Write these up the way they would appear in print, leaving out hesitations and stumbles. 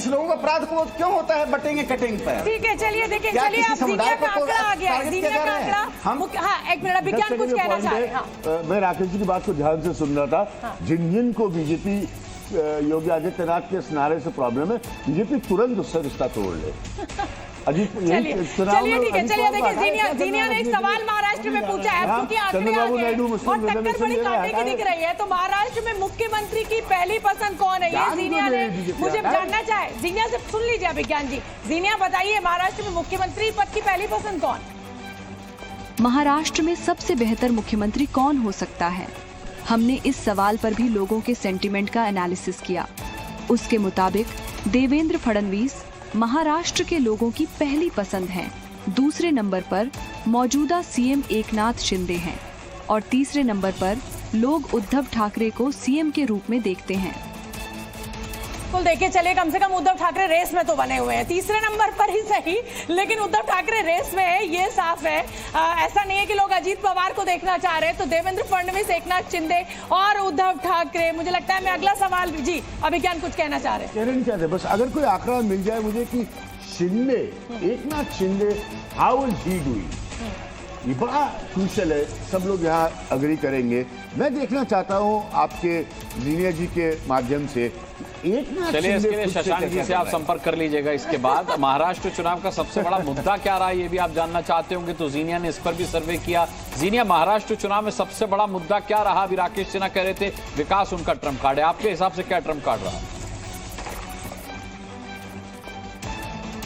लोगों का अपराध को क्यों होता है बटेंगे कटेंगे पर? ठीक है, चलिए देखिए, चलिए अब जीनिया का आंकड़ा आ गया है, जीनिया का आंकड़ा। हाँ, एक मिनट, विज्ञान कुछ कहना चाह रहे हैं। मैं राकेश जी की बात को ध्यान से सुन रहा था। जिन को बीजेपी योगी आदित्यनाथ के इस नारे से प्रॉब्लम है, बीजेपी तुरंत उससे रिश्ता तोड़ ले। चलिए ठीक है, चलिए देखिए, जीनिया ने एक सवाल महाराष्ट्र में पूछा है, क्योंकि आंकड़े आ गए और टक्कर बड़ी कांटे की दिख रही है। तो महाराष्ट्र में मुख्यमंत्री की पहली पसंद कौन है, ये जीनिया ने मुझे जानना चाहे। जीनिया से सुन लीजिए विज्ञान जी। जीनिया बताइए, महाराष्ट्र में मुख्यमंत्री पद की पहली पसंद कौन? महाराष्ट्र में सबसे बेहतर मुख्यमंत्री कौन हो सकता है? हमने इस सवाल पर भी लोगों के सेंटीमेंट का एनालिसिस किया। उसके मुताबिक देवेंद्र फडणवीस महाराष्ट्र के लोगों की पहली पसंद हैं। दूसरे नंबर पर मौजूदा सीएम एकनाथ शिंदे हैं और तीसरे नंबर पर लोग उद्धव ठाकरे को सीएम के रूप में देखते हैं। तो देखिए, चलिए कम से कम उद्धव ठाकरे रेस में तो बने हुए हैं, तीसरे नंबर पर ही सही, लेकिन उद्धव ठाकरे रेस में है, ये साफ है। ऐसा नहीं है कि लोग अजीत पवार को देखना चाह रहे हैं। तो देवेंद्र फडणवीस, एकनाथ शिंदे और उद्धव ठाकरे। मुझे लगता है मैं अगला सवाल जी अभिज्ञान कुछ कहना चाह रहे हैं। कहना नहीं चाहते, बस अगर कोई आंकड़ा मिल जाए मुझे कि Shinde, Eknath Shinde, how is he doing, ये बड़ा क्रूशल है। सब लोग यहाँ अग्री करेंगे। मैं देखना चाहता हूँ आपके जीनिया जी के माध्यम से, चलिए इसके लिए शशांक जी से आप संपर्क कर लीजिएगा। इसके बाद महाराष्ट्र चुनाव का सबसे बड़ा मुद्दा क्या रहा, ये भी आप जानना चाहते होंगे, तो जीनिया ने इस पर भी सर्वे किया। जीनिया, महाराष्ट्र चुनाव में सबसे बड़ा मुद्दा क्या रहा? अभी राकेश सिन्हा कह रहे थे विकास उनका ट्रम्प कार्ड है, आपके हिसाब से क्या ट्रम्प कार्ड रहा?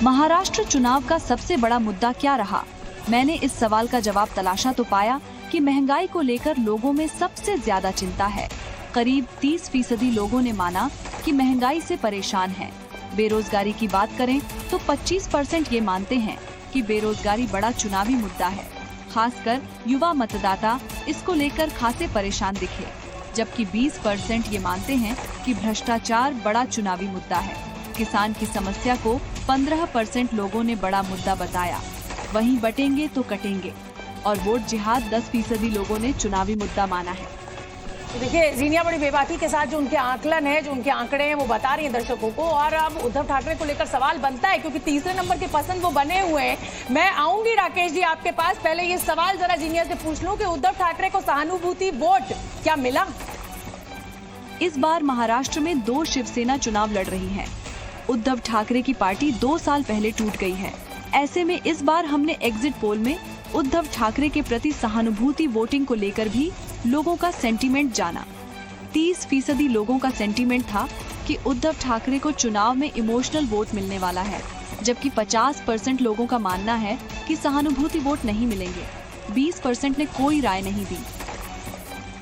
महाराष्ट्र चुनाव का सबसे बड़ा मुद्दा क्या रहा? मैंने इस सवाल का जवाब तलाशा तो पाया कि महंगाई को लेकर लोगों में सबसे ज्यादा चिंता है। करीब 30% लोगों ने माना कि महंगाई से परेशान हैं। बेरोजगारी की बात करें तो 25% ये मानते हैं कि बेरोजगारी बड़ा चुनावी मुद्दा है। खासकर युवा मतदाता इसको लेकर खासे परेशान दिखे, जबकि 20% ये मानते हैं कि भ्रष्टाचार बड़ा चुनावी मुद्दा है। किसान की समस्या को 15% लोगों ने बड़ा मुद्दा बताया। वहीं बटेंगे तो कटेंगे और वोट जिहाद 10% लोगों ने चुनावी मुद्दा माना है। देखिए, जीनिया बड़ी बेबाकी के साथ जो उनके आकलन है, जो उनके आंकड़े हैं, वो बता रही हैं दर्शकों को। और अब उद्धव ठाकरे को लेकर सवाल बनता है, क्योंकि तीसरे नंबर के पसंद वो बने हुए हैं। मैं आऊंगी राकेश जी आपके पास, पहले ये सवाल जरा जीनिया से पूछ लूं कि उद्धव ठाकरे को सहानुभूति वोट क्या मिला? इस बार महाराष्ट्र में 2 शिवसेना चुनाव लड़ रही है। उद्धव ठाकरे की पार्टी 2 साल पहले टूट गई है। ऐसे में इस बार हमने एग्जिट पोल में उद्धव ठाकरे के प्रति सहानुभूति वोटिंग को लेकर भी लोगों का सेंटीमेंट जाना। 30% लोगों का सेंटीमेंट था कि उद्धव ठाकरे को चुनाव में इमोशनल वोट मिलने वाला है, जबकि 50% लोगों का मानना है कि सहानुभूति वोट नहीं मिलेंगे। 20% ने कोई राय नहीं दी।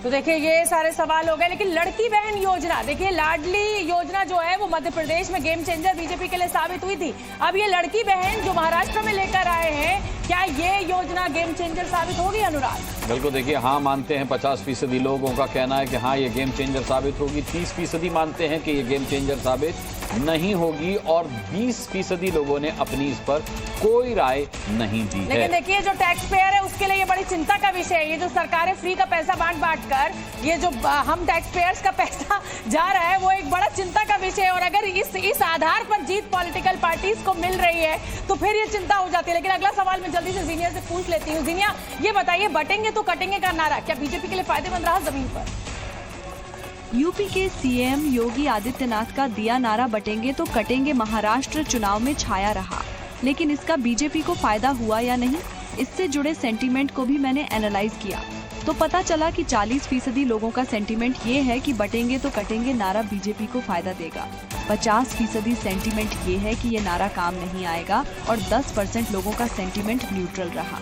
तो देखिए, ये सारे सवाल हो गए, लेकिन लड़की बहन योजना, देखिए लाडली योजना जो है वो मध्य प्रदेश में गेम चेंजर बीजेपी के लिए साबित हुई थी। अब ये लड़की बहन जो महाराष्ट्र में लेकर आए हैं, क्या ये योजना गेम चेंजर साबित होगी अनुराग? बिल्कुल, देखिए हाँ मानते हैं 50% लोगों का कहना है कि हाँ ये गेम चेंजर साबित होगी। 30% मानते हैं कि ये गेम चेंजर साबित नहीं होगी और 20% लोगों ने अपनी इस पर कोई राय नहीं दी है। लेकिन देखिए, जो टैक्स पेयर है उसके लिए ये बड़ी चिंता का विषय है। ये जो सरकारें फ्री का पैसा बांट कर, ये जो हम टैक्स पेयर्स का पैसा जा रहा है, वो एक बड़ा चिंता का विषय है। और अगर इस आधार पर जीत पॉलिटिकल पार्टीज को मिल रही है तो फिर ये चिंता हो जाती है। लेकिन अगला सवाल मैं जल्दी से जीनिया से पूछ लेती हूँ। जीनिया, ये बताइए, बटेंगे तो कटेंगे का नारा क्या बीजेपी के लिए फायदेमंद रहा जमीन पर? यूपी के सीएम योगी आदित्यनाथ का दिया नारा बटेंगे तो कटेंगे महाराष्ट्र चुनाव में छाया रहा, लेकिन इसका बीजेपी को फायदा हुआ या नहीं, इससे जुड़े सेंटीमेंट को भी मैंने एनालाइज किया तो पता चला कि 40% लोगों का सेंटीमेंट ये है कि बटेंगे तो कटेंगे नारा बीजेपी को फायदा देगा। 50% सेंटीमेंट ये है कि ये नारा काम नहीं आएगा और 10% लोगों का सेंटीमेंट न्यूट्रल रहा।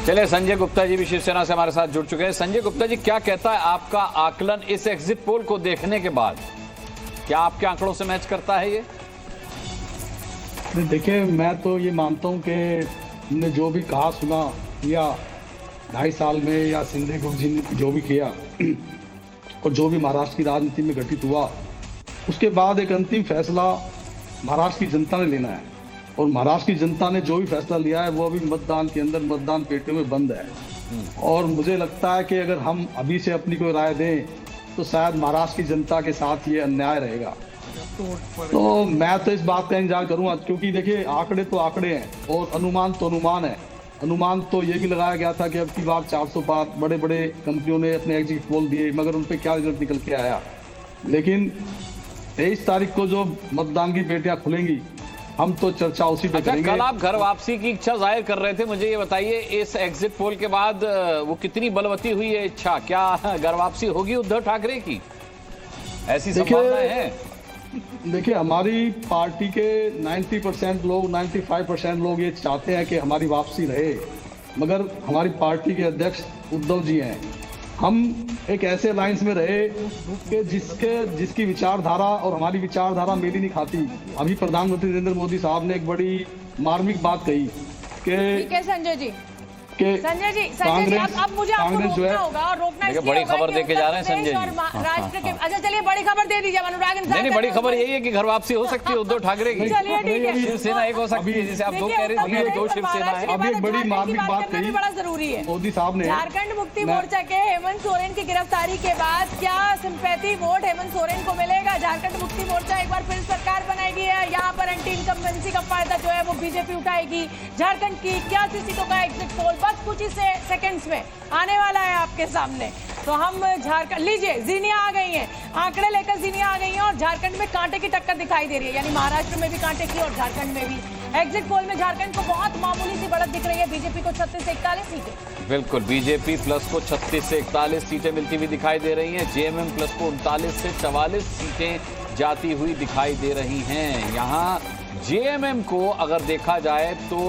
चलिए, संजय गुप्ता जी भी शिवसेना से हमारे साथ जुड़ चुके हैं। संजय गुप्ता जी, क्या कहता है आपका आकलन इस एग्जिट पोल को देखने के बाद? क्या आपके आंकड़ों से मैच करता है ये? देखिए, मैं तो ये मानता हूँ कि हमने जो भी कहा सुना या 2.5 साल में या शिंदे को जो भी किया और जो भी महाराष्ट्र की राजनीति में घटित हुआ, उसके बाद एक अंतिम फैसला महाराष्ट्र की जनता ने लेना है। और महाराष्ट्र की जनता ने जो भी फैसला लिया है वो अभी मतदान के अंदर मतदान पेटियों में बंद है। और मुझे लगता है कि अगर हम अभी से अपनी कोई राय दें तो शायद महाराष्ट्र की जनता के साथ ये अन्याय रहेगा। तो मैं तो इस बात का इंतजार करूंगा, क्योंकि देखिए आंकड़े तो आंकड़े हैं और अनुमान तो अनुमान है। अनुमान तो ये भी लगाया गया था कि अब की बार 400 पार, बड़े बड़े कंपनियों ने अपने एग्जिट पोल दिए, मगर उन पे क्या रिजल्ट निकल के आया। लेकिन 23 तारीख को जो मतदान की पेटियां खुलेंगी, हम तो चर्चा उसी पे अच्छा, करेंगे। कल आप घर वापसी की इच्छा जाहिर कर रहे थे, मुझे ये बताइए इस एग्जिट पोल के बाद वो कितनी बलवती हुई है इच्छा? क्या घर वापसी होगी उद्धव ठाकरे की? ऐसी संभावनाएं हैं? देखिए हमारी पार्टी के 90% लोग, 95% लोग ये चाहते हैं कि हमारी वापसी रहे, मगर हमारी पार्टी के अध्यक्ष उद्धव जी हैं। हम एक ऐसे अलायंस में रहे कि जिसकी विचारधारा और हमारी विचारधारा मेल ही नहीं खाती। अभी प्रधानमंत्री नरेंद्र मोदी साहब ने एक बड़ी मार्मिक बात कही कि ठीक है संजय जी, संजय जी अब मुझे आपको रोकना होगा, और रोकना इसलिए बड़ी होगा खबर कि देके जा रहे हैं उत्तर संजय प्रदेश जी। और महाराष्ट्र के। अच्छा चलिए बड़ी खबर दे दीजिए अनुराग इंसान। नहीं, बड़ी खबर यही है कि घर वापसी हो सकती है उद्धव ठाकरे की। चलिए ठीक है, शिवसेना एक हो सकती है, जैसे आप दो कह रहे थे, दो शिवसेना है। अभी एक बड़ी मार्मिक बात कही बड़ा जरूरी है मोदी साहब ने। झारखंड मुक्ति मोर्चा के हेमंत सोरेन की गिरफ्तारी के बाद क्या सिंपैथी वोट हेमंत सोरेन को मिलेगा? झारखंड मुक्ति मोर्चा एक बार फिर सरकार बनाएगी है, यहाँ पर एंटी इनकम्बेंसी का फायदा जो है वो बीजेपी उठाएगी। झारखंड की 81 सीटों का एग्जिट पोल बस कुछ ही सेकंड्स में आने वाला है आपके सामने। तो हम झारखंड लीजिए, जीनिया आ गई हैं, आंकड़े लेकर जीनिया आ गई हैं और झारखंड में कांटे की टक्कर दिखाई दे रही है, यानी महाराष्ट्र में भी कांटे की और झारखंड में भी। एग्जिट पोल में झारखंड को बहुत मामूली सी बढ़त दिख रही है, बीजेपी को 36 से 41 सीटें। बिल्कुल, बीजेपी प्लस को 36 से 41 सीटें मिलती हुई दिखाई दे रही हैं। जेएमएम प्लस को 39 से 44 सीटें जाती हुई दिखाई दे रही हैं। यहाँ जेएमएम को अगर देखा जाए तो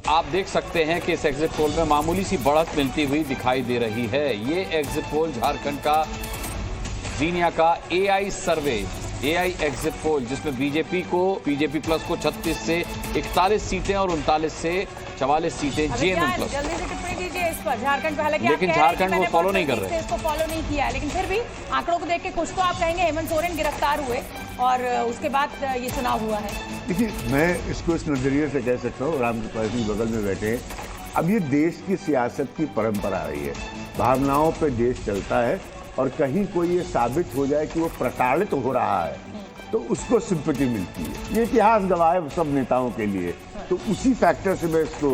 आप देख सकते हैं कि इस एग्जिट पोल में मामूली सी बढ़त मिलती हुई दिखाई दे रही है। ये एग्जिट पोल झारखंड का जीनिया का एआई सर्वे, एआई एग्जिट पोल, जिसमें बीजेपी प्लस को 36 से 41 सीटें और 39 से 44 सीटें जेएमएम प्लस। जल्दी से टिप्पणी दीजिए इस पर। झारखंड पे हालांकि लेकिन झारखंड वो फॉलो नहीं कर रहे, इसको फॉलो नहीं किया है, लेकिन फिर भी आंकड़ों को देख के कुछ तो आप कहेंगे हेमंत सोरेन गिरफ्तार हुए और उसके बाद ये चुनाव हुआ है। देखिए, मैं इसको इस नजरिए से कह सकता हूँ, रामकृपाल सिंह बगल में बैठे हैं, अब ये देश की सियासत की परंपरा रही है, भावनाओं पे देश चलता है, और कहीं कोई ये साबित हो जाए कि वो प्रताड़ित हो रहा है तो उसको सिंपैथी मिलती है। ये इतिहास गवाह है सब नेताओं के लिए, तो उसी फैक्टर से मैं इसको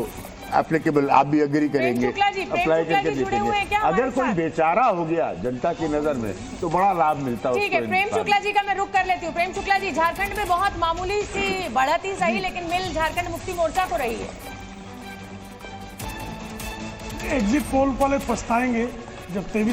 एप्लीकेबल, आप भी एग्री करेंगे, अप्लाई करके देखेंगे। अगर कोई बेचारा हो गया जनता की नजर में तो बड़ा लाभ मिलता है। ठीक है, प्रेम शुक्ला जी का मैं रुख कर लेती हूँ। प्रेम शुक्ला जी, झारखंड में बहुत मामूली सी बढ़त ही सही, लेकिन मिल झारखंड मुक्ति मोर्चा को रही है। एग्जिट पोल वाले पछताएंगे जब 23